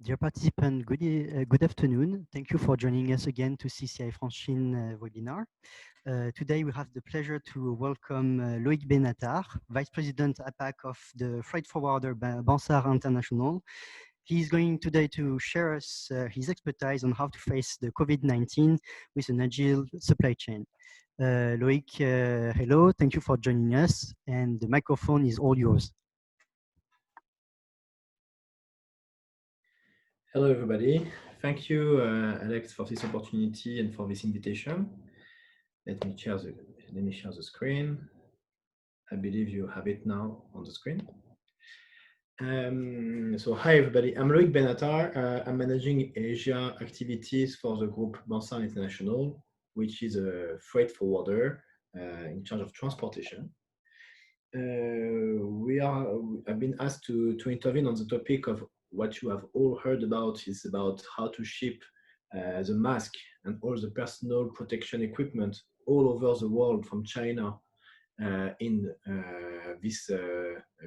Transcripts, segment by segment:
Dear participant, good afternoon. Thank you for joining us again to CCI Franchine webinar. Today we have the pleasure to welcome Loïc Benatar, Vice President APAC of the freight forwarder Bansard International. He is going today to share us his expertise on how to face the COVID-19 with an agile supply chain. Loïc, hello, thank you for joining us, and the microphone is all yours. Hello, everybody. Thank you, Alex, for this opportunity and for this invitation. Let me share the screen. I believe you have it now on the screen. So hi, everybody. I'm Loïc Benatar. I'm managing Asia activities for the group Bansard International, which is a freight forwarder in charge of transportation. I've been asked to intervene on the topic of what you have all heard about is about how to ship the mask and all the personal protection equipment all over the world from China in this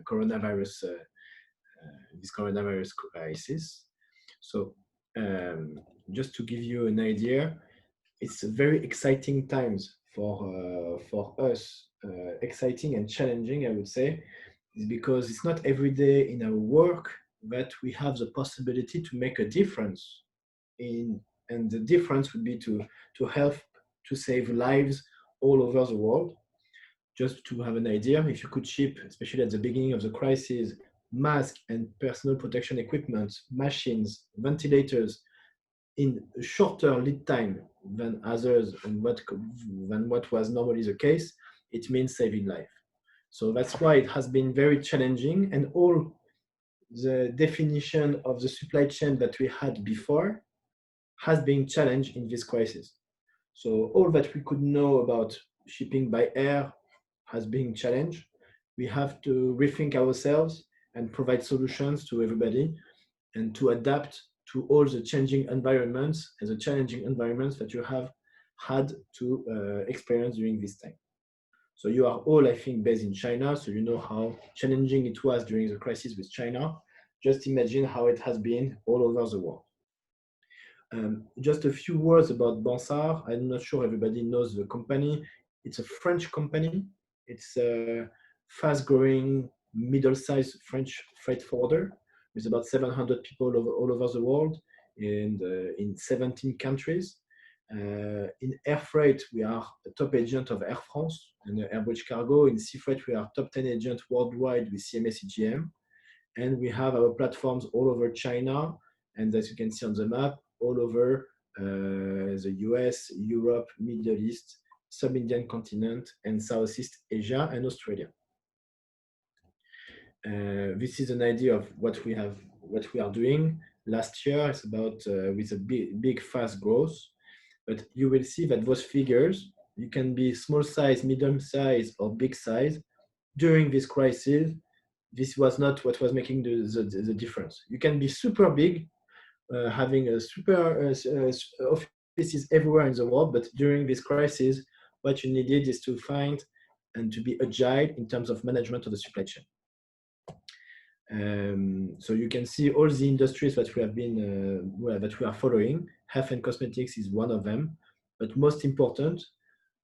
coronavirus crisis. So just to give you an idea, it's very exciting times for us. Exciting and challenging, I would say, is because it's not every day in our work that we have the possibility to make a difference and the difference would be to help to save lives all over the world. Just to have an idea, if you could ship, especially at the beginning of the crisis, masks and personal protection equipment, machines, ventilators, in a shorter lead time than others and than what was normally the case, it means saving life. So that's why it has been very challenging, and all the definition of the supply chain that we had before has been challenged in this crisis. So all that we could know about shipping by air has been challenged. We have to rethink ourselves and provide solutions to everybody and to adapt to all the changing environments and the challenging environments that you have had to experience during this time. So you are all, I think, based in China, so you know how challenging it was during the crisis with China. Just imagine how it has been all over the world. Just a few words about Bansard. I'm not sure everybody knows the company. It's a French company. It's a fast-growing, middle-sized French freight forwarder with about 700 people all over the world and in 17 countries. In air freight, we are a top agent of Air France and Airbridge Cargo. In sea freight, we are top 10 agent worldwide with CMA CGM. And we have our platforms all over China. And as you can see on the map, all over the US, Europe, Middle East, sub-Indian continent, and Southeast Asia and Australia. This is an idea of what we are doing. Last year, it's about with a big fast growth. But you will see that those figures, you can be small size, medium size, or big size. During this crisis, this was not what was making the difference. You can be super big, having a super offices everywhere in the world, but during this crisis, what you needed is to find and to be agile in terms of management of the supply chain. So you can see all the industries that we have been that we are following. Health and cosmetics is one of them, but most important,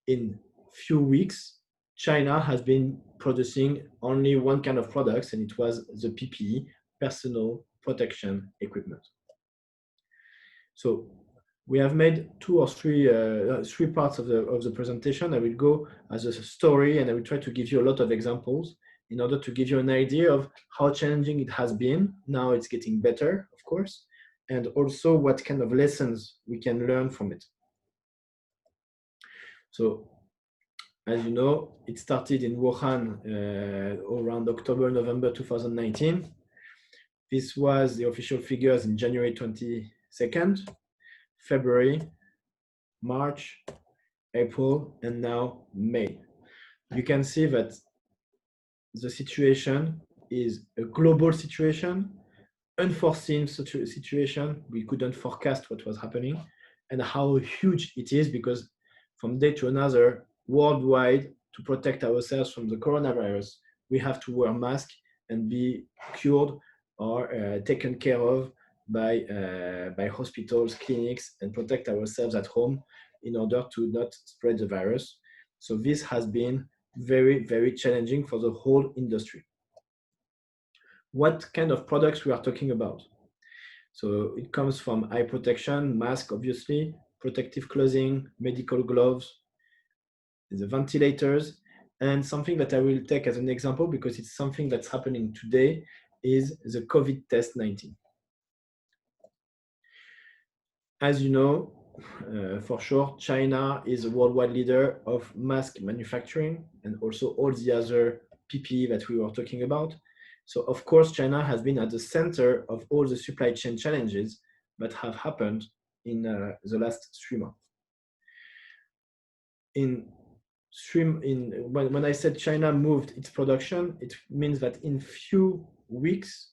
in few weeks, China has been producing only one kind of products, and it was the PPE, personal protection equipment. So we have made two or three parts of the presentation. I will go as a story, and I will try to give you a lot of examples in order to give you an idea of how challenging it has been. Now it's getting better, of course, and also what kind of lessons we can learn from it. So, as you know, it started in Wuhan around October, November 2019. This was the official figures in January 22nd, February, March, April, and now May. You can see that the situation is a global situation, unforeseen situation. We couldn't forecast what was happening and how huge it is, because from day to another, worldwide, to protect ourselves from the coronavirus, we have to wear masks and be cured or taken care of by hospitals, clinics, and protect ourselves at home in order to not spread the virus. So this has been very, very challenging for the whole industry. What kind of products we are talking about? So it comes from eye protection, mask, obviously, protective clothing, medical gloves, the ventilators, and something that I will take as an example because it's something that's happening today is the COVID-19. As you know, for sure, China is a worldwide leader of mask manufacturing and also all the other PPE that we were talking about. So of course, China has been at the center of all the supply chain challenges that have happened in the last 3 months. When I said China moved its production, it means that in few weeks,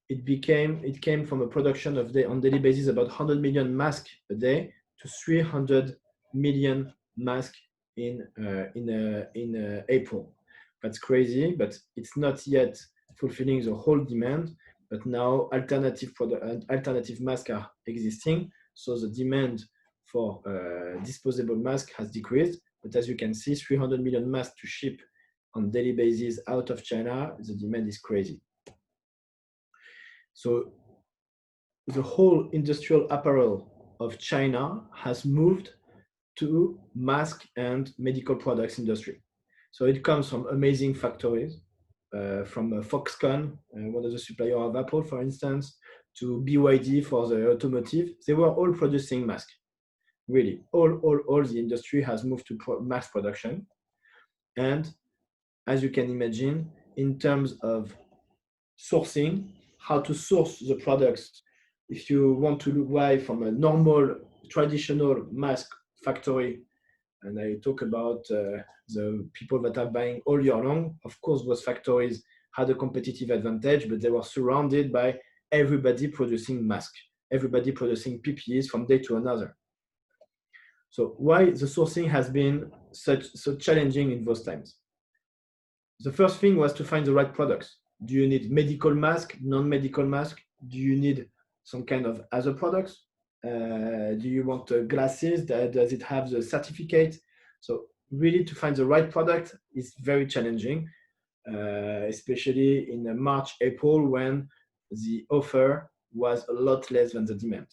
it came from a production on daily basis about 100 million masks a day to 300 million masks in April. That's crazy, but it's not yet fulfilling the whole demand. But now alternative masks are existing, so the demand for disposable masks has decreased. But as you can see, 300 million masks to ship on daily basis out of China, the demand is crazy. So the whole industrial apparel of China has moved to mask and medical products industry. So it comes from amazing factories, from Foxconn, one of the suppliers of Apple, for instance, to BYD for the automotive. They were all producing masks. Really, all the industry has moved to mass production. And as you can imagine, in terms of sourcing, how to source the products, if you want to buy from a normal, traditional mask factory, and I talk about the people that are buying all year long, of course, those factories had a competitive advantage, but they were surrounded by everybody producing masks, everybody producing PPEs from day to another. So why the sourcing has been so challenging in those times? The first thing was to find the right products. Do you need medical mask, non-medical mask? Do you need some kind of other products? Do you want glasses? Does it have the certificate? So really to find the right product is very challenging, especially in March, April, when the offer was a lot less than the demand.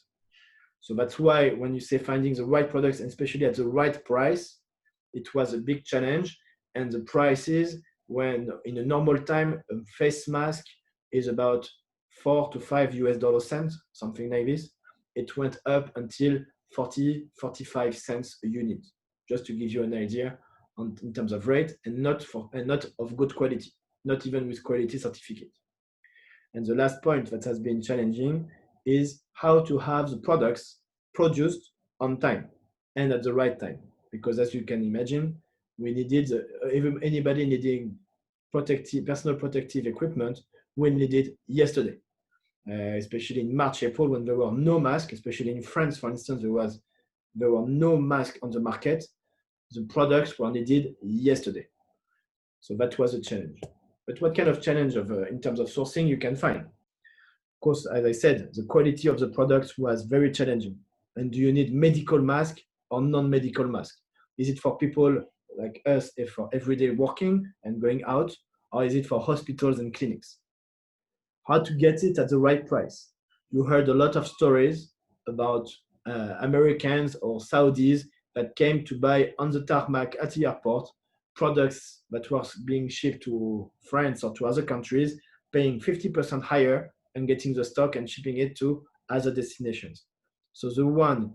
So that's why when you say finding the right products, and especially at the right price, it was a big challenge. And the prices, when in a normal time, a face mask is about 4 to 5 US cents, something like this. It went up until 40, 45 cents a unit, just to give you an idea in terms of rate, and not of good quality, not even with quality certificate. And the last point that has been challenging is how to have the products produced on time and at the right time. Because as you can imagine, we needed, anybody needing personal protective equipment will need it yesterday, especially in March, April, when there were no masks, especially in France, for instance, there were no masks on the market. The products were needed yesterday. So that was a challenge. But what kind of challenge in terms of sourcing you can find? Of course, as I said, the quality of the products was very challenging. And do you need medical mask or non-medical mask? Is it for people like us for everyday working and going out, or is it for hospitals and clinics? How to get it at the right price? You heard a lot of stories about Americans or Saudis that came to buy on the tarmac at the airport products that were being shipped to France or to other countries, paying 50% higher and getting the stock and shipping it to other destinations. So the one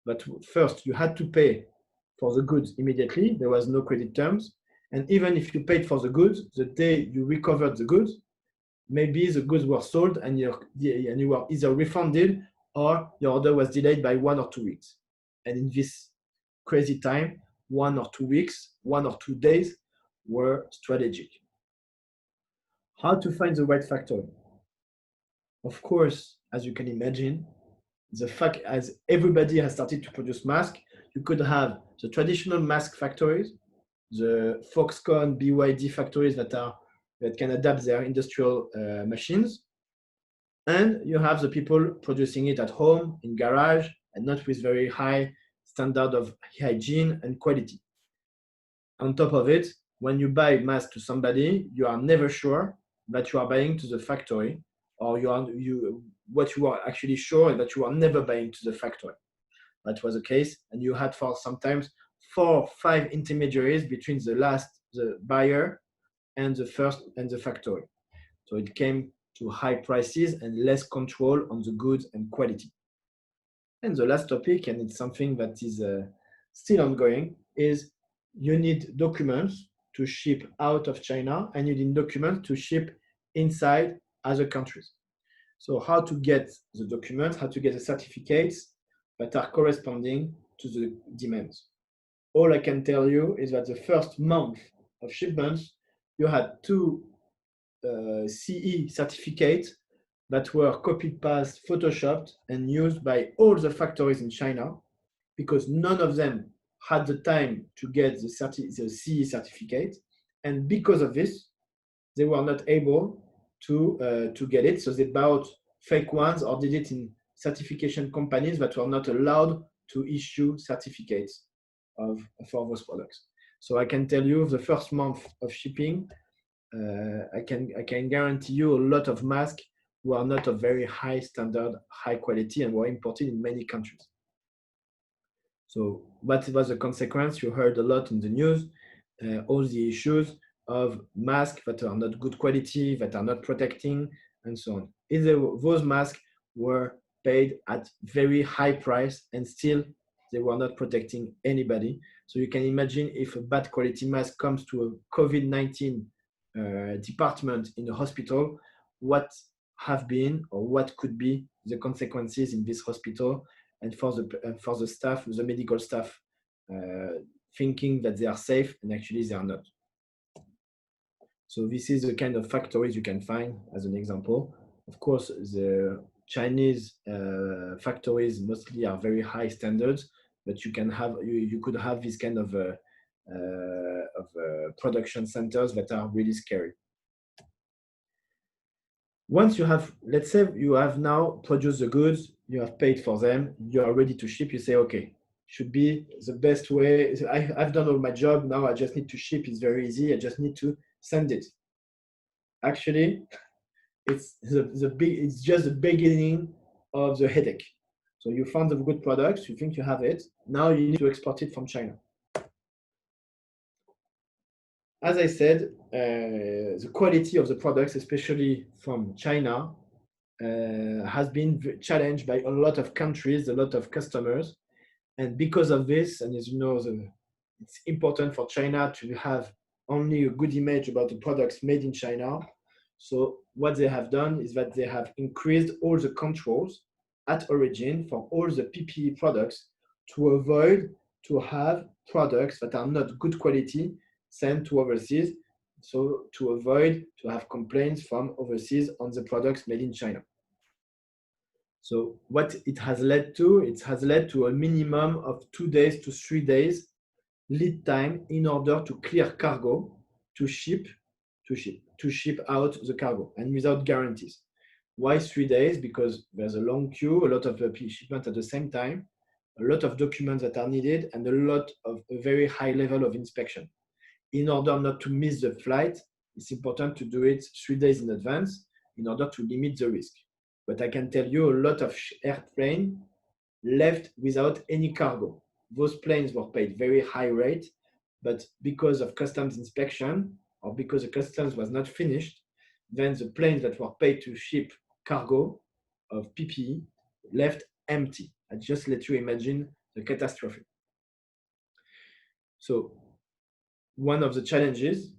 that first you had to pay for the goods immediately, there was no credit terms. And even if you paid for the goods, the day you recovered the goods, maybe the goods were sold and you were either refunded or your order was delayed by 1 or 2 weeks. And in this crazy time, 1 or 2 weeks, 1 or 2 days were strategic. How to find the right factory? Of course, as you can imagine, the fact as everybody has started to produce masks, you could have the traditional mask factories, the Foxconn, BYD factories that can adapt their industrial machines. And you have the people producing it at home, in garage, and not with very high standard of hygiene and quality. On top of it, when you buy mask to somebody, you are never sure that you are buying to the factory, or what you are actually sure is that you are never buying to the factory. That was the case, and you had for sometimes 4 or 5 intermediaries between the buyer and the factory. So it came to high prices and less control on the goods and quality. And the last topic, and it's something that is still ongoing, is you need documents to ship out of China, and you need documents to ship inside other countries. So how to get the documents, how to get the certificates that are corresponding to the demands. All I can tell you is that the first month of shipments, you had 2 CE certificates that were copied, past, photoshopped, and used by all the factories in China, because none of them had the time to get the CE certificate, and because of this, they were not able to get it. So they bought fake ones or did it in certification companies that were not allowed to issue certificates for those products. So I can tell you the first month of shipping, I can guarantee you a lot of masks were not of very high standard, high quality, and were imported in many countries. So what was the consequence? You heard a lot in the news, all the issues of masks that are not good quality, that are not protecting, and so on. Those masks were paid at very high price, and still they were not protecting anybody. So you can imagine if a bad quality mask comes to a COVID-19 department in a hospital, what have been or what could be the consequences in this hospital, and for the staff, the medical staff, thinking that they are safe and actually they are not. So this is the kind of factories you can find as an example. Of course, the Chinese factories mostly are very high standards, but you could have this kind of production centers that are really scary. Once you have, let's say you have now produced the goods, you have paid for them, you are ready to ship, you say, okay, should be the best way. I've done all my job, now I just need to ship, it's very easy, I just need to send it. Actually, it's just the beginning of the headache. So you found the good products, you think you have it, now you need to export it from China. As I said, the quality of the products, especially from China, has been challenged by a lot of countries, a lot of customers. And because of this, and as you know, it's important for China to have only a good image about the products made in China. So what they have done is that they have increased all the controls at origin for all the PPE products to avoid to have products that are not good quality sent to overseas, so to avoid to have complaints from overseas on the products made in China. So what it has led to a minimum of 2 days to 3 days lead time in order to clear cargo, to ship out the cargo, and without guarantees. Why 3 days? Because there's a long queue, a lot of shipments at the same time, a lot of documents that are needed, and a lot of a very high level of inspection. In order not to miss the flight, it's important to do it 3 days in advance in order to limit the risk. But I can tell you a lot of airplanes left without any cargo. Those planes were paid very high rate, but because of customs inspection or because the customs was not finished, then the planes that were paid to ship cargo of PPE left empty. I just let you imagine the catastrophe. So one of the challenges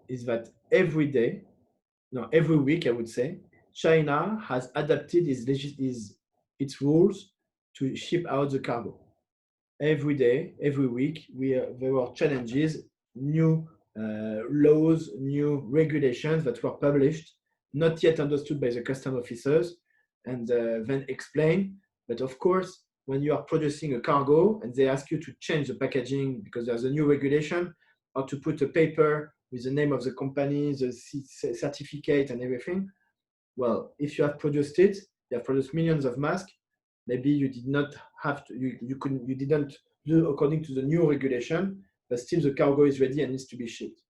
is that every week, I would say, China has adapted its rules to ship out the cargo. Every day, every week, there were challenges, new laws, new regulations that were published, not yet understood by the custom officers, and then explained. But of course, when you are producing a cargo and they ask you to change the packaging because there's a new regulation, or to put a paper with the name of the company, the certificate and everything, Well, if you have produced it, you have produced millions of masks, maybe you did not have to, you didn't do according to the new regulation, but still the cargo is ready and needs to be shipped.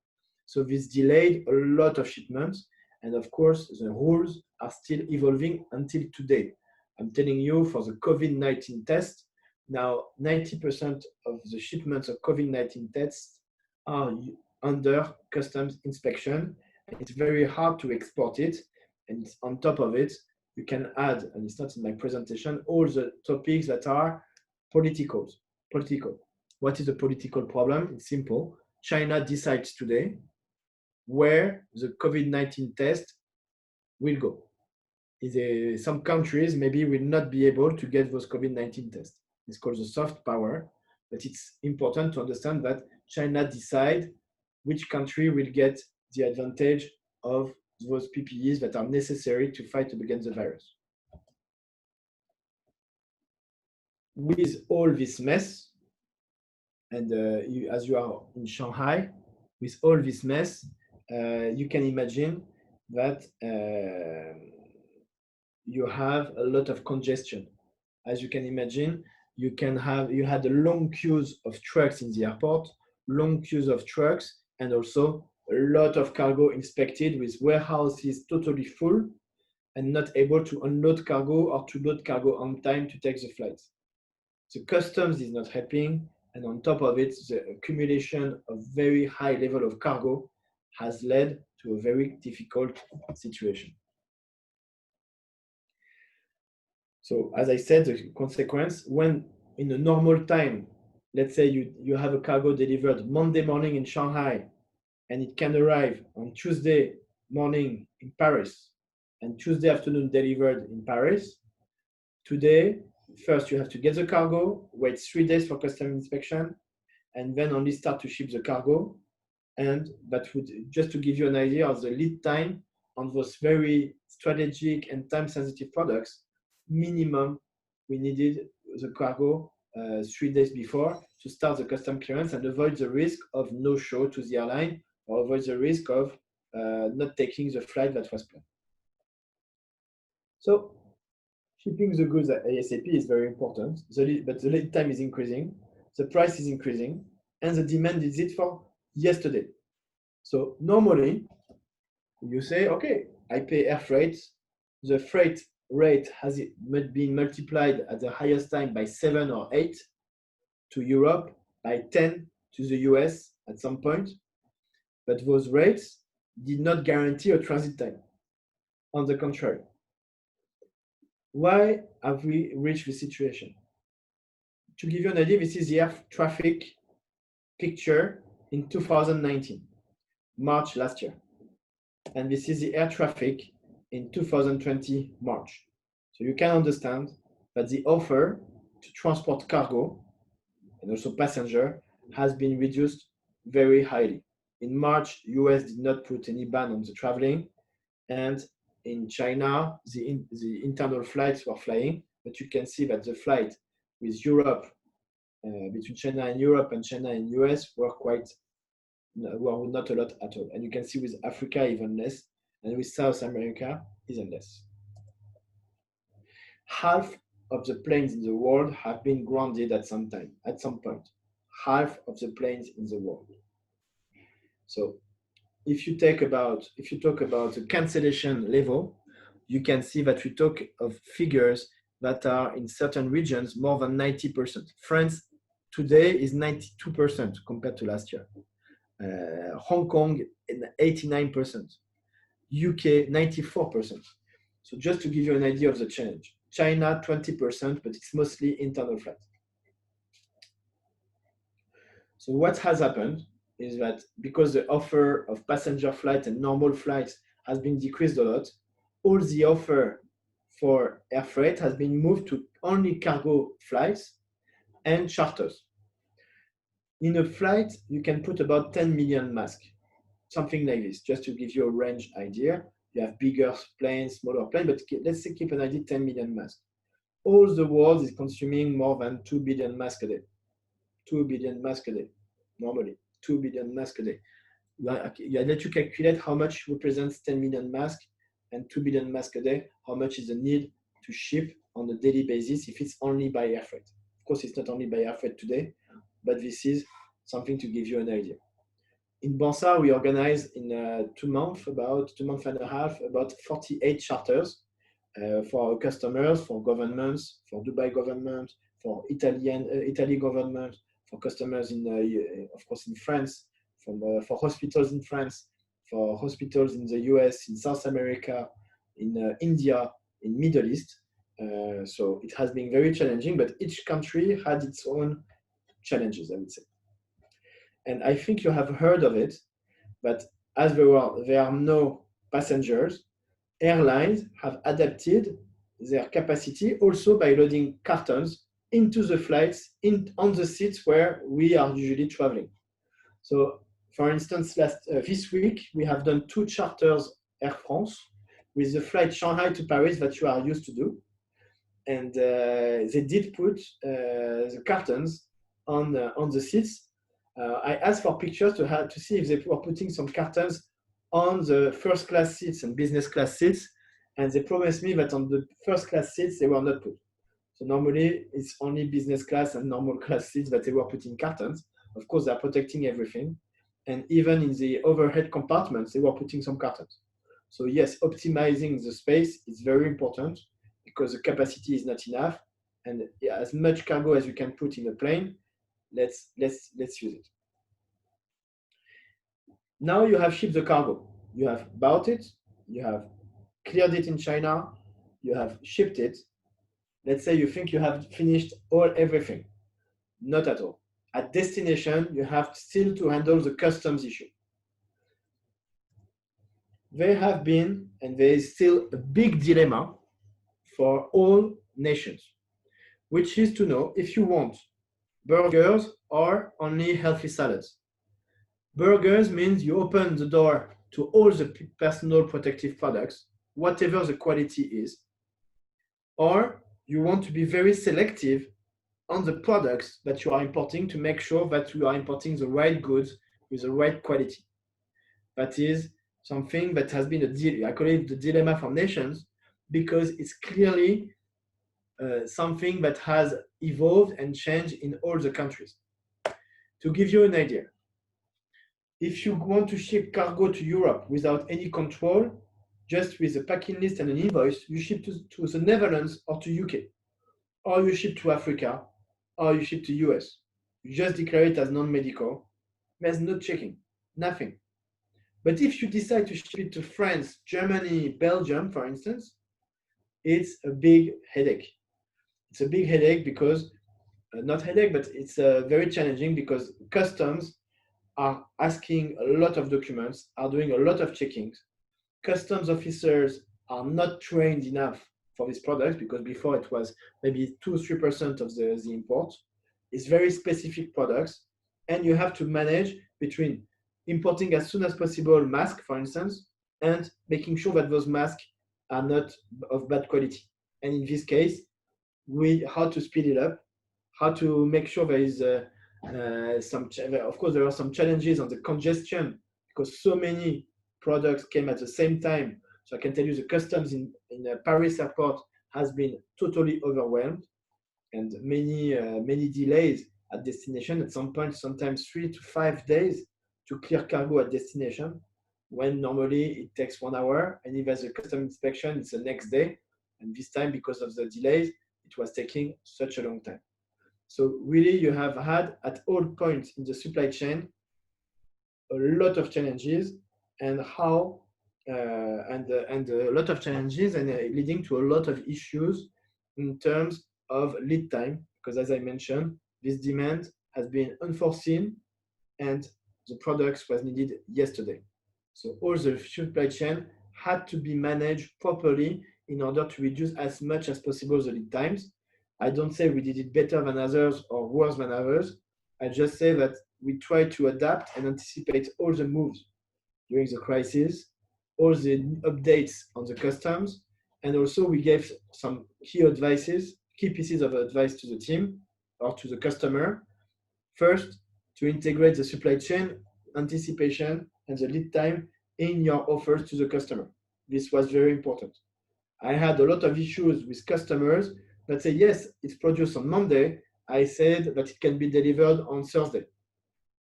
So this delayed a lot of shipments. And of course, the rules are still evolving until today. I'm telling you, for the COVID-19 test, now 90% of the shipments of COVID-19 tests are under customs inspection. It's very hard to export it. And on top of it, you can add, and it's not in my presentation, all the topics that are political. What is a political problem? It's simple. China decides today where the COVID-19 test will go. Some countries maybe will not be able to get those COVID-19 tests. It's called the soft power, but it's important to understand that China decide which country will get the advantage of those PPEs that are necessary to fight against the virus. With all this mess, and as you are in Shanghai, with all this mess, you can imagine that you have a lot of congestion. As you can imagine, you had a long queues of trucks in the airport, long queues of trucks, and also a lot of cargo inspected with warehouses totally full and not able to unload cargo or to load cargo on time to take the flights. The customs is not helping, and on top of it, the accumulation of very high level of cargo has led to a very difficult situation. So as I said, the consequence, when in a normal time, let's say you have a cargo delivered Monday morning in Shanghai, and it can arrive on Tuesday morning in Paris, and Tuesday afternoon delivered in Paris. Today, first you have to get the cargo, wait 3 days for customs inspection, and then only start to ship the cargo. And that would, just to give you an idea of the lead time on those very strategic and time-sensitive products, minimum we needed the cargo 3 days before to start the custom clearance and avoid the risk of no-show to the airline or avoid the risk of not taking the flight that was planned. So shipping the goods at ASAP is very important, but the lead time is increasing, the price is increasing, and the demand is it for yesterday. So normally, you say, okay, I pay air freight. The freight rate has been multiplied at the highest time by 7 or 8 to Europe, by 10 to the US at some point. But those rates did not guarantee a transit time. On the contrary. Why have we reached this situation? To give you an idea, this is the air traffic picture in 2019, March last year. And this is the air traffic in 2020, March. So you can understand that the offer to transport cargo and also passenger has been reduced very highly. In March, US did not put any ban on the traveling, and in China, the internal flights were flying, but you can see that the flight with Europe, between China and Europe and China and US were not a lot at all. And you can see with Africa even less, and with South America even less. Half of the planes in the world have been grounded at some point. Half of the planes in the world. So if you talk about the cancellation level, you can see that we talk of figures that are in certain regions more than 90%. France today is 92% compared to last year. Hong Kong 89%. UK 94%. So just to give you an idea of the change. China 20%, but it's mostly internal flights. So what has happened is that because the offer of passenger flights and normal flights has been decreased a lot, all the offer for air freight has been moved to only cargo flights and charters. In a flight, you can put about 10 million masks, something like this, just to give you a range idea. You have bigger planes, smaller planes, but let's say keep an idea, 10 million masks. All the world is consuming more than 2 billion masks a day. 2 billion masks a day, normally, 2 billion masks a day. I let you calculate how much represents 10 million masks and 2 billion masks a day, how much is the need to ship on a daily basis if it's only by air freight. Of course, it's not only by air freight today, but this is something to give you an idea. In Bansa, we organize in 2 months, about 2 months and a half, about 48 charters for our customers, for governments, for Dubai government, for Italy government, for customers in, of course, in France, for hospitals in France, for hospitals in the US, in South America, in India, in Middle East. So it has been very challenging, but each country had its own challenges, I would say. And I think you have heard of it, but as there are no passengers, airlines have adapted their capacity also by loading cartons into the flights on the seats where we are usually traveling. So, for instance, this week we have done 2 charters Air France with the flight Shanghai to Paris that you are used to do, and they did put the cartons on the seats. I asked for pictures to see if they were putting some cartons on the first class seats and business class seats, and they promised me that on the first class seats they were not put. So normally it's only business class and normal class seats that they were putting cartons. Of course, they're protecting everything, and even in the overhead compartments they were putting some cartons. So yes, optimizing the space is very important because the capacity is not enough, and as much cargo as you can put in a plane, let's use it. Now you have shipped the cargo. You have bought it, you have cleared it in China, you have shipped it. Let's say you think you have finished everything. Not at all. At destination, you have still to handle the customs issue. There have been, and there is still a big dilemma for all nations, which is to know if you want burgers or only healthy salads. Burgers means you open the door to all the personal protective products, whatever the quality is, or you want to be very selective on the products that you are importing to make sure that you are importing the right goods with the right quality. That is something that has been I call it the dilemma for nations, because it's clearly something that has evolved and changed in all the countries. To give you an idea, if you want to ship cargo to Europe without any control, just with a packing list and an invoice, you ship to the Netherlands or to UK, or you ship to Africa, or you ship to US. You just declare it as non-medical. There's no checking, nothing. But if you decide to ship it to France, Germany, Belgium, for instance, it's a big headache. It's a big headache because, not headache, but it's very challenging because customs are asking a lot of documents, are doing a lot of checkings. Customs officers are not trained enough for these products because before it was maybe 2-3% of the import. It's very specific products, and you have to manage between importing as soon as possible masks, for instance, and making sure that those masks are not of bad quality. And in this case, how to speed it up, how to make sure there is of course, there are some challenges on the congestion because so many products came at the same time. So I can tell you the customs in Paris airport has been totally overwhelmed, and many delays at destination. At some point, sometimes 3 to 5 days to clear cargo at destination, when normally it takes 1 hour, and if there's a custom inspection, it's the next day. And this time, because of the delays, it was taking such a long time. So really, you have had at all points in the supply chain a lot of challenges, and a lot of challenges, and leading to a lot of issues in terms of lead time. Because as I mentioned, this demand has been unforeseen, and the products was needed yesterday. So all the supply chain had to be managed properly in order to reduce as much as possible the lead times. I don't say we did it better than others or worse than others. I just say that we try to adapt and anticipate all the moves during the crisis, all the updates on the customs, and also we gave some key pieces of advice to the team or to the customer. First, to integrate the supply chain, anticipation, and the lead time in your offers to the customer. This was very important. I had a lot of issues with customers that say, yes, it's produced on Monday. I said that it can be delivered on Thursday.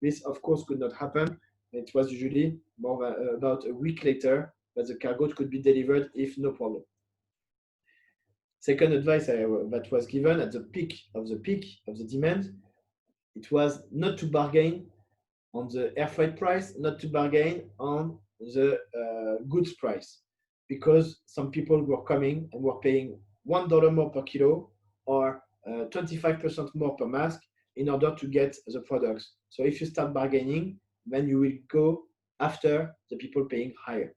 This, of course, could not happen. It was usually more than, about a week later that the cargo could be delivered if no problem. Second advice that was given at the peak of the demand, it was not to bargain on the air freight price, not to bargain on the goods price, because some people were coming and were paying $1 more per kilo or 25% more per mask in order to get the products. So if you start bargaining, then you will go after the people paying higher.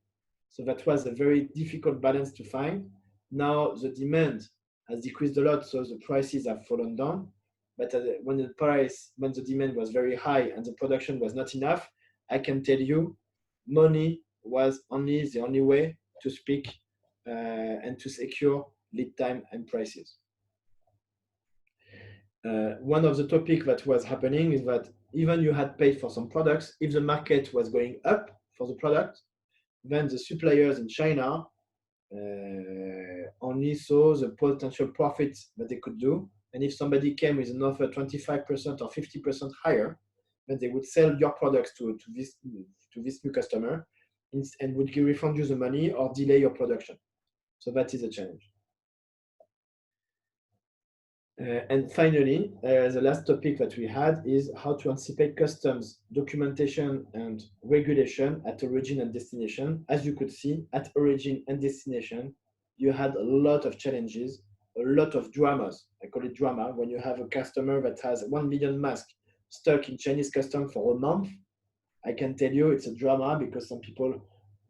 So that was a very difficult balance to find. Now the demand has decreased a lot, so the prices have fallen down. But when the demand was very high and the production was not enough, I can tell you, money was the only way to speak and to secure lead time and prices. One of the topics that was happening is that even you had paid for some products, if the market was going up for the product, then the suppliers in China only saw the potential profits that they could do. And if somebody came with an offer 25% or 50% higher, then they would sell your products to this new customer and would refund you the money or delay your production. So that is a challenge. And finally, the last topic that we had is how to anticipate customs documentation and regulation at origin and destination. As you could see, at origin and destination, you had a lot of challenges, a lot of dramas. I call it drama. When you have a customer that has 1 million masks stuck in Chinese customs for a month, I can tell you it's a drama because some people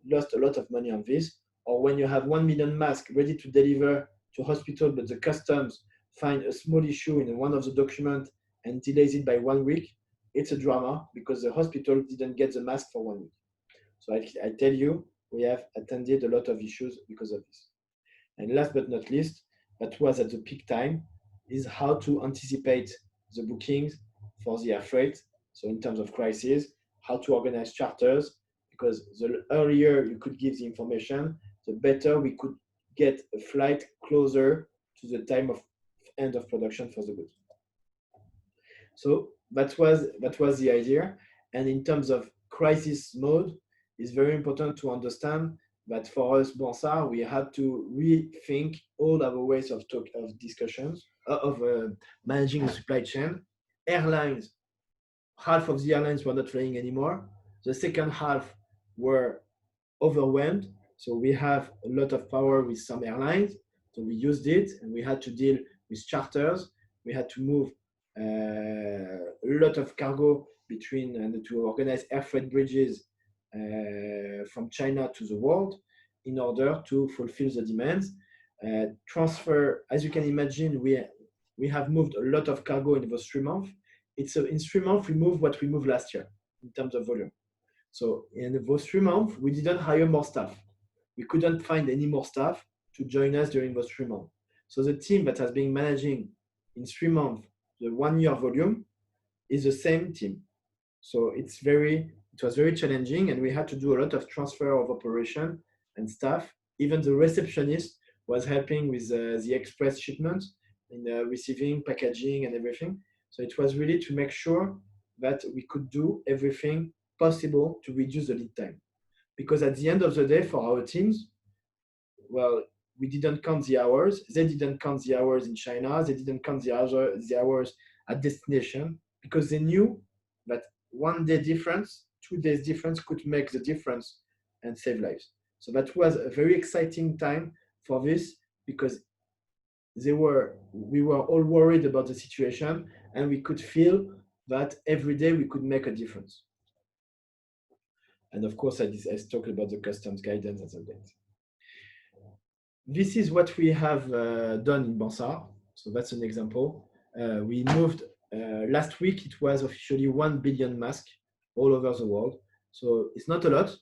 lost a lot of money on this. Or when you have 1 million masks ready to deliver to hospital, but the customs find a small issue in one of the documents and delays it by 1 week, it's a drama because the hospital didn't get the mask for 1 week. So I tell you, we have attended a lot of issues because of this. And last but not least, that was at the peak time, is how to anticipate the bookings for the air freight. So in terms of crisis, how to organize charters, because the earlier you could give the information, the better we could get a flight closer to the time of end of production for the goods. So that was the idea. And in terms of crisis mode, it's very important to understand that for us, Bonsar, we had to rethink all our ways of discussions, managing the supply chain. Airlines, half of the airlines were not flying anymore. The second half were overwhelmed. So we have a lot of power with some airlines. So we used it and we had to deal with charters. We had to move a lot of cargo between and to organize air freight bridges from China to the world in order to fulfill the demands. Transfer, as you can imagine, we have moved a lot of cargo in those 3 months. In 3 months, we moved what we moved last year in terms of volume. So in those 3 months, we didn't hire more staff. We couldn't find any more staff to join us during those 3 months. So the team that has been managing in 3 months the 1 year volume is the same team. So it was very challenging, and we had to do a lot of transfer of operation and staff. Even the receptionist was helping with the express shipment in receiving, packaging, and everything. So it was really to make sure that we could do everything possible to reduce the lead time. Because at the end of the day, for our teams, well, we didn't count the hours. They didn't count the hours in China. They didn't count the hours at destination, because they knew that 1 day difference, 2 days difference could make the difference and save lives. So that was a very exciting time for this, because we were all worried about the situation, and we could feel that every day we could make a difference. And of course, I talked about the customs guidance and that. This is what we have done in Bonsar. So that's an example. We moved last week. It was officially 1 billion masks all over the world. So it's not a lot,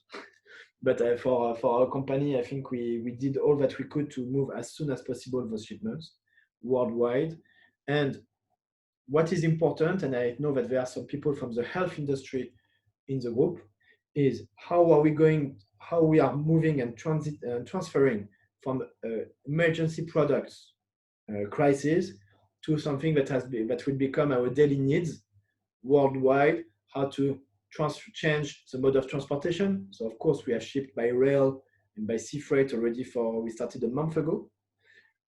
but for our company, I think we did all that we could to move as soon as possible those shipments worldwide. And what is important, and I know that there are some people from the health industry in the group, is how how we are moving and transferring from emergency products crisis to something that will become our daily needs worldwide, how to change the mode of transportation. So of course we are shipped by rail and by sea freight already we started a month ago.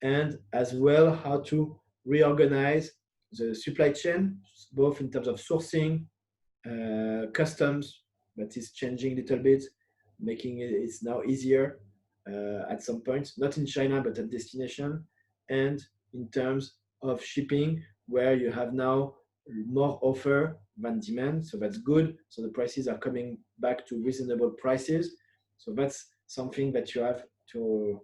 And as well how to reorganize the supply chain, both in terms of sourcing, customs, that is changing a little bit, making it's now easier at some points, not in China, but at destination, and in terms of shipping, where you have now more offer than demand. So that's good. So the prices are coming back to reasonable prices. So that's something that you have to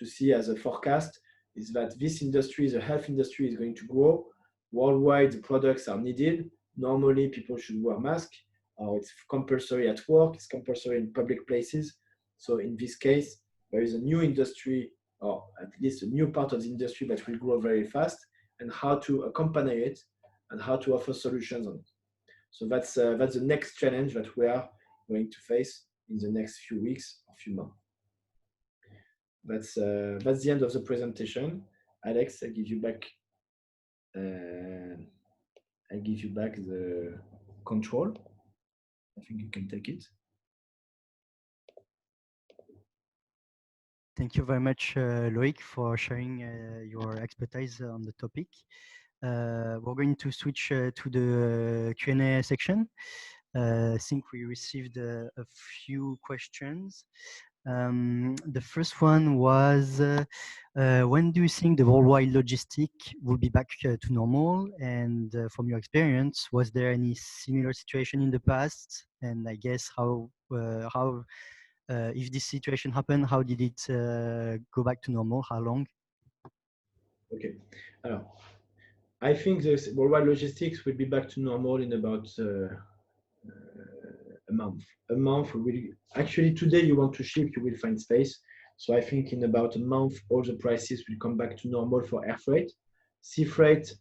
see as a forecast, is that this industry, the health industry, is going to grow. Worldwide, the products are needed. Normally, people should wear masks, or it's compulsory at work, it's compulsory in public places. So in this case, there is a new industry, or at least a new part of the industry that will grow very fast, and how to accompany it and how to offer solutions on it. So that's the next challenge that we are going to face in the next few weeks or few months. That's the end of the presentation. Alex, I give you back the control. I think you can take it. Thank you very much, Loic, for sharing your expertise on the topic. We're going to switch to the Q&A section. I think we received a few questions. The first one was, when do you think the worldwide logistic will be back to normal? And from your experience, was there any similar situation in the past? And I guess if this situation happened, how did it go back to normal? How long? Okay. I think the worldwide logistics will be back to normal in about a month. A month will actually, today you want to ship, you will find space. So I think in about a month, all the prices will come back to normal for air freight. Sea freight,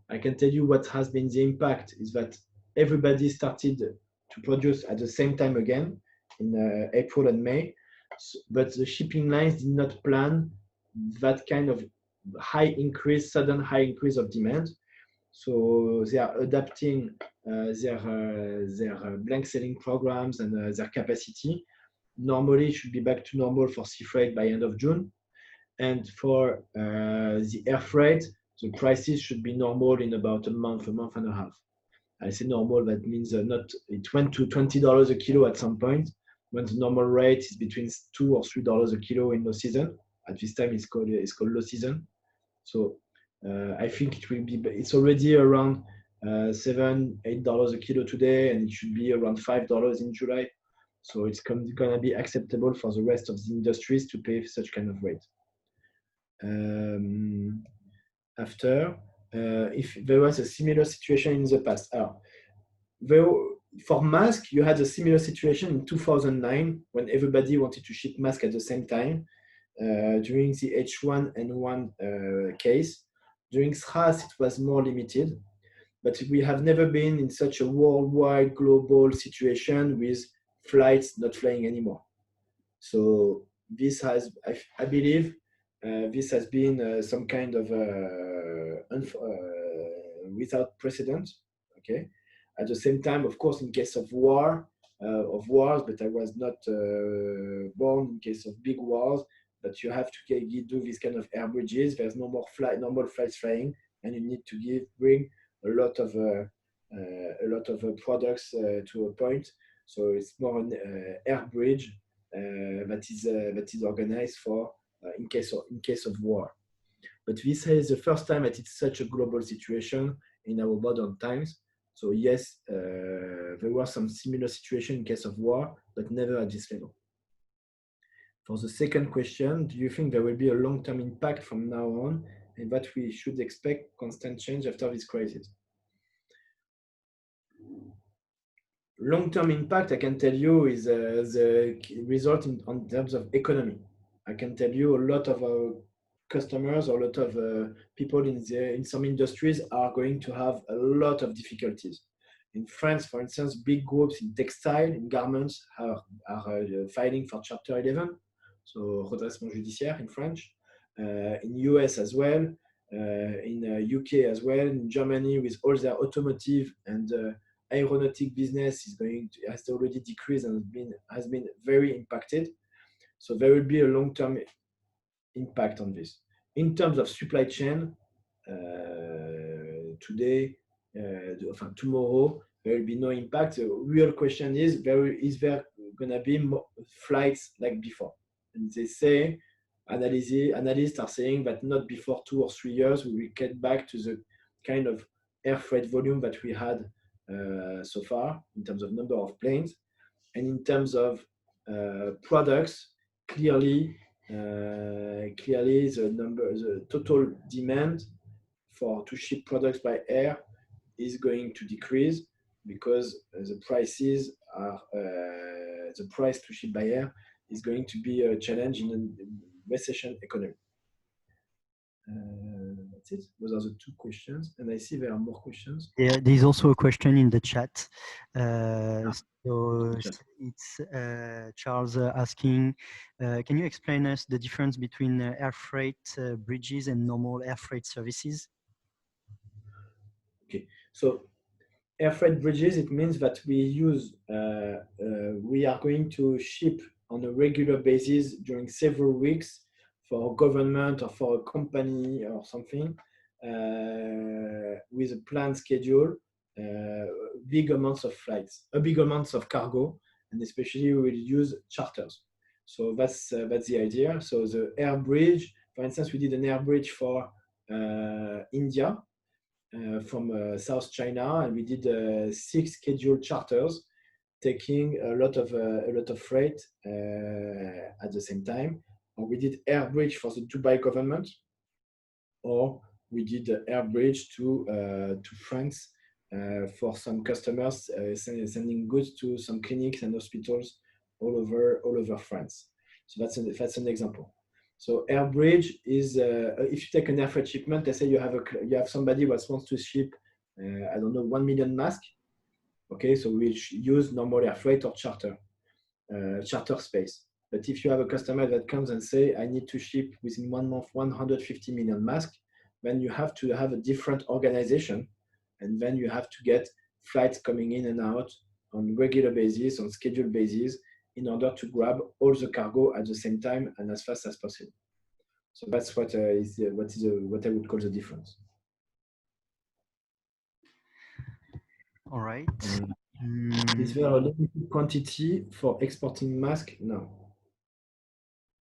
I can tell you what has been the impact is that everybody started to produce at the same time again in April and May, but the shipping lines did not plan that kind of sudden high increase of demand. So they are adapting their blank selling programs and their capacity. Normally, it should be back to normal for sea freight by end of June. And for the air freight, the prices should be normal in about a month and a half. I say normal, that means it went to $20 a kilo at some point, when the normal rate is between $2 or $3 a kilo in low season. At this time, it's called low season. So I think it's already around $7, $8 a kilo today, and it should be around $5 in July. So it's going to be acceptable for the rest of the industries to pay such kind of rate. After, if there was a similar situation in the past, for mask, you had a similar situation in 2009 when everybody wanted to ship masks at the same time during the H1N1 case. During SRAS, it was more limited, but we have never been in such a worldwide global situation with flights not flying anymore. So this has, I believe, this has been some kind of without precedent. Okay. At the same time, of course, in case of wars, but I was not born in case of big wars. But you have to do this kind of air bridges. There's no more normal flights flying, and you need to bring a lot of products to a point. So it's more an air bridge that is organized for in case of war. But this is the first time that it's such a global situation in our modern times. So yes, there was some similar situation in case of war, but never at this level. For the second question, do you think there will be a long-term impact from now on, and that we should expect constant change after this crisis? Long-term impact, I can tell you, is the result in terms of economy. I can tell you a lot of our customers or a lot of people in some industries are going to have a lot of difficulties. In France, for instance, big groups in textile, in garments are filing for Chapter 11, so redressement judiciaire in French. In US as well, in UK as well, in Germany with all their automotive and aeronautic business has already decreased and has been very impacted. So there will be a long-term impact on this. In terms of supply chain, today, tomorrow, there will be no impact. The real question is there going to be more flights like before? And they say, analysts are saying that not before 2 or 3 years, we will get back to the kind of air freight volume that we had so far in terms of number of planes. And in terms of products, clearly the total demand to ship products by air is going to decrease because the price to ship by air is going to be a challenge in a recession economy. That's it. Those are the 2 questions, and I see there are more questions. Yeah, there's also a question in the chat. So it's Charles asking, can you explain us the difference between air freight bridges and normal air freight services? Okay, so air freight bridges, it means that we are going to ship on a regular basis during several weeks for a government or for a company or something with a planned schedule, big amounts of flights, big amounts of cargo, and especially we will use charters. So that's the idea. So the air bridge, for instance, we did an air bridge for India from South China, and we did 6 scheduled charters, taking a lot of freight at the same time. Or we did air bridge for the Dubai government, or we did air bridge to France for some customers sending goods to some clinics and hospitals all over France. So that's an example. So air bridge is if you take an air freight shipment, let's say you have somebody that wants to ship I don't know 1 million masks. Okay, so we use normal air freight or charter space. But if you have a customer that comes and say, I need to ship within 1 month 150 million masks, then you have to have a different organization, and then you have to get flights coming in and out on regular basis, on scheduled basis, in order to grab all the cargo at the same time and as fast as possible. So that's what I would call the difference. All right. Is there a limited quantity for exporting masks? No.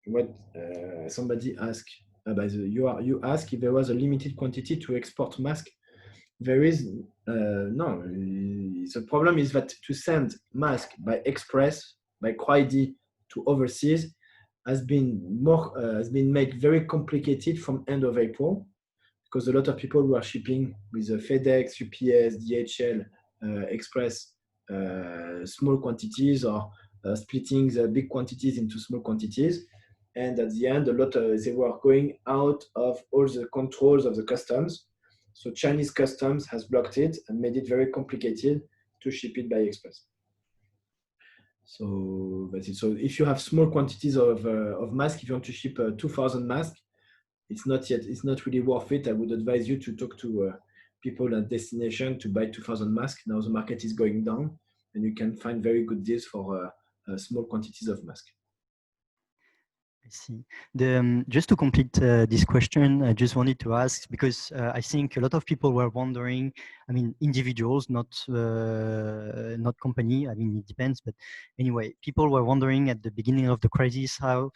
What somebody asked, you ask if there was a limited quantity to export masks. There is no. The problem is that to send mask by express, by Croix-D to overseas has been made very complicated from end of April, because a lot of people who are shipping with FedEx, UPS, DHL, Express, small quantities, or splitting the big quantities into small quantities. And at the end, they were going out of all the controls of the customs. So Chinese customs has blocked it and made it very complicated to ship it by express. So that's it. So if you have small quantities of masks, if you want to ship 2,000 masks, it's not really worth it. I would advise you to talk to people at destination to buy 2,000 masks. Now the market is going down, and you can find very good deals for small quantities of masks. I see. Just to complete this question, I just wanted to ask, because I think a lot of people were wondering, I mean, individuals, not company, I mean, it depends, but anyway, people were wondering at the beginning of the crisis how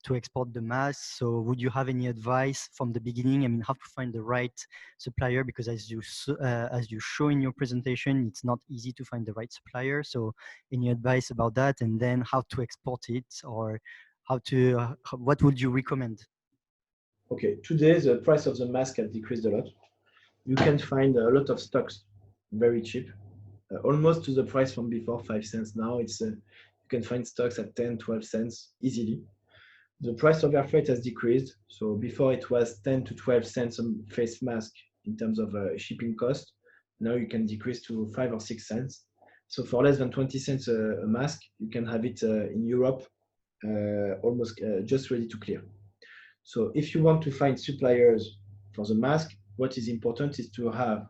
to export the masks. So would you have any advice from the beginning? I mean, how to find the right supplier, because as you show in your presentation, it's not easy to find the right supplier. So any advice about that, and then how to export it, or what would you recommend? Okay, today the price of the mask has decreased a lot. You can find a lot of stocks very cheap, almost to the price from before, 5 cents. Now it's you can find stocks at 10, 12 cents easily. The price of air freight has decreased. So before it was 10 to 12 cents on face mask in terms of shipping cost. Now you can decrease to 5 or 6 cents. So for less than 20 cents a mask, you can have it in Europe almost just ready to clear. So if you want to find suppliers for the mask, what is important is to have,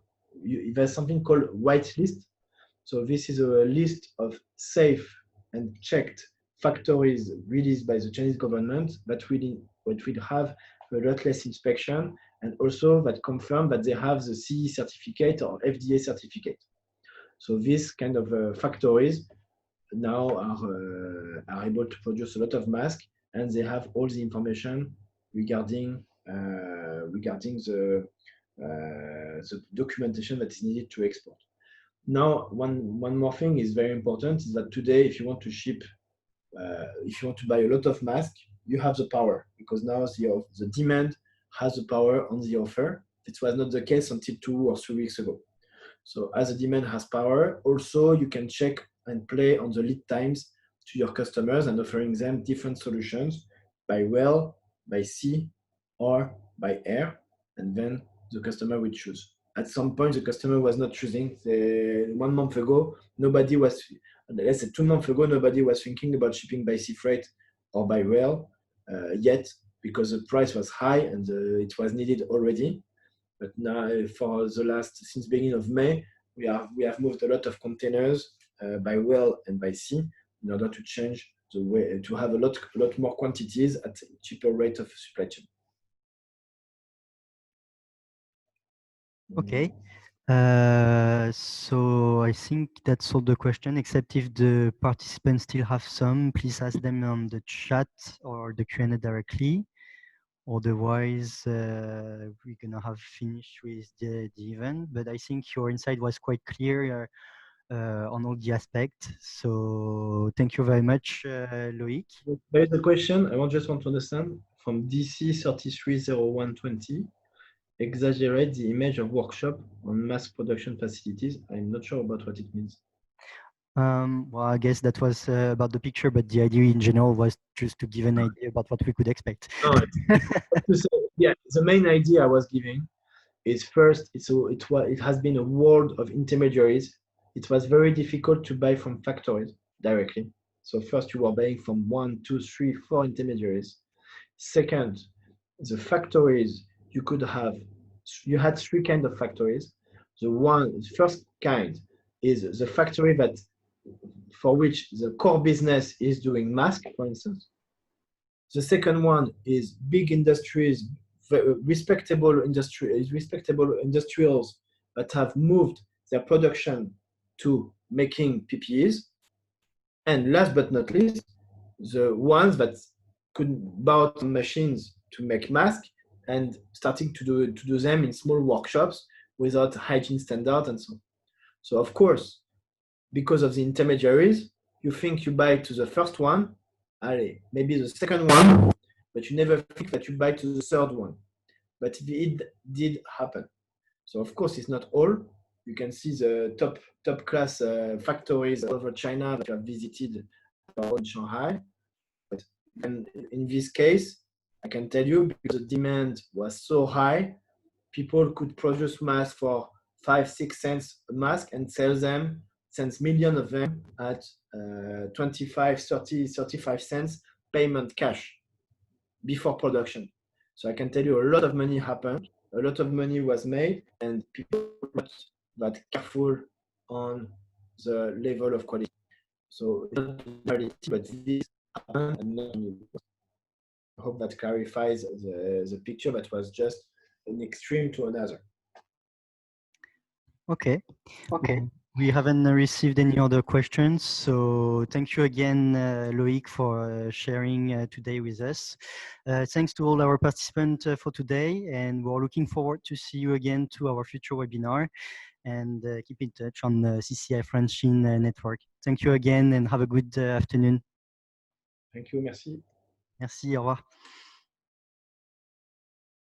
there's something called white list. So this is a list of safe and checked factories released by the Chinese government that will have a lot less inspection, and also that confirm that they have the CE certificate or FDA certificate. So these kind of factories now are able to produce a lot of masks, and they have all the information regarding the documentation that is needed to export. Now, one more thing is very important is that today, if you want to ship, if you want to buy a lot of masks, you have the power, because now the demand has the power on the offer. It was not the case until 2 or 3 weeks ago. So as the demand has power, also you can check and play on the lead times to your customers and offering them different solutions by rail, by sea, or by air, and then the customer will choose. At some point, the customer was not choosing. 1 month ago, let's say 2 months ago, nobody was thinking about shipping by sea freight or by rail yet, because the price was high and it was needed already. But now, since beginning of May, we have moved a lot of containers by rail and by sea in order to change the way to have a lot more quantities at a cheaper rate of supply chain. Okay. So I think that's all the question, except if the participants still have some, please ask them on the chat or the Q&A directly. Otherwise, we're gonna have finished with the event. But I think your insight was quite clear on all the aspects. So thank you very much, Loic. There is a question I just want to understand from DC 330120. Exaggerate the image of workshop on mass production facilities. I'm not sure about what it means. Well, I guess that was about the picture, but the idea in general was just to give an idea about what we could expect. Yeah, the main idea I was giving is first, it has been a world of intermediaries. It was very difficult to buy from factories directly. So first you were buying from 1, 2, 3, 4 intermediaries. Second, the factories you had 3 kinds of factories. The first kind is the factory for which the core business is doing mask, for instance. The second one is big industries, respectable industrials that have moved their production to making PPEs. And last but not least, the ones that could buy machines to make masks and starting to do them in small workshops without hygiene standards and so on. So of course, because of the intermediaries, you think you buy to the first one, maybe the second one, but you never think that you buy to the third one. But it did happen. So of course, it's not all. You can see the top class factories all over China that you have visited in Shanghai. But in this case, I can tell you, because the demand was so high, people could produce masks for 5, 6 cents a mask and sell them, since millions of them, at 25, 30, 35 cents payment cash before production. So I can tell you a lot of money happened, a lot of money was made, and people were not that careful on the level of quality. So it's not reality, but this happened, and not only. I hope that clarifies the picture. That was just an extreme to another. Okay. We haven't received any other questions, so thank you again, Loic, for sharing today with us. Thanks to all our participants for today, and we're looking forward to see you again to our future webinar, and keep in touch on the CCI Francine network. Thank you again, and have a good afternoon. Thank you, merci. Merci, au revoir.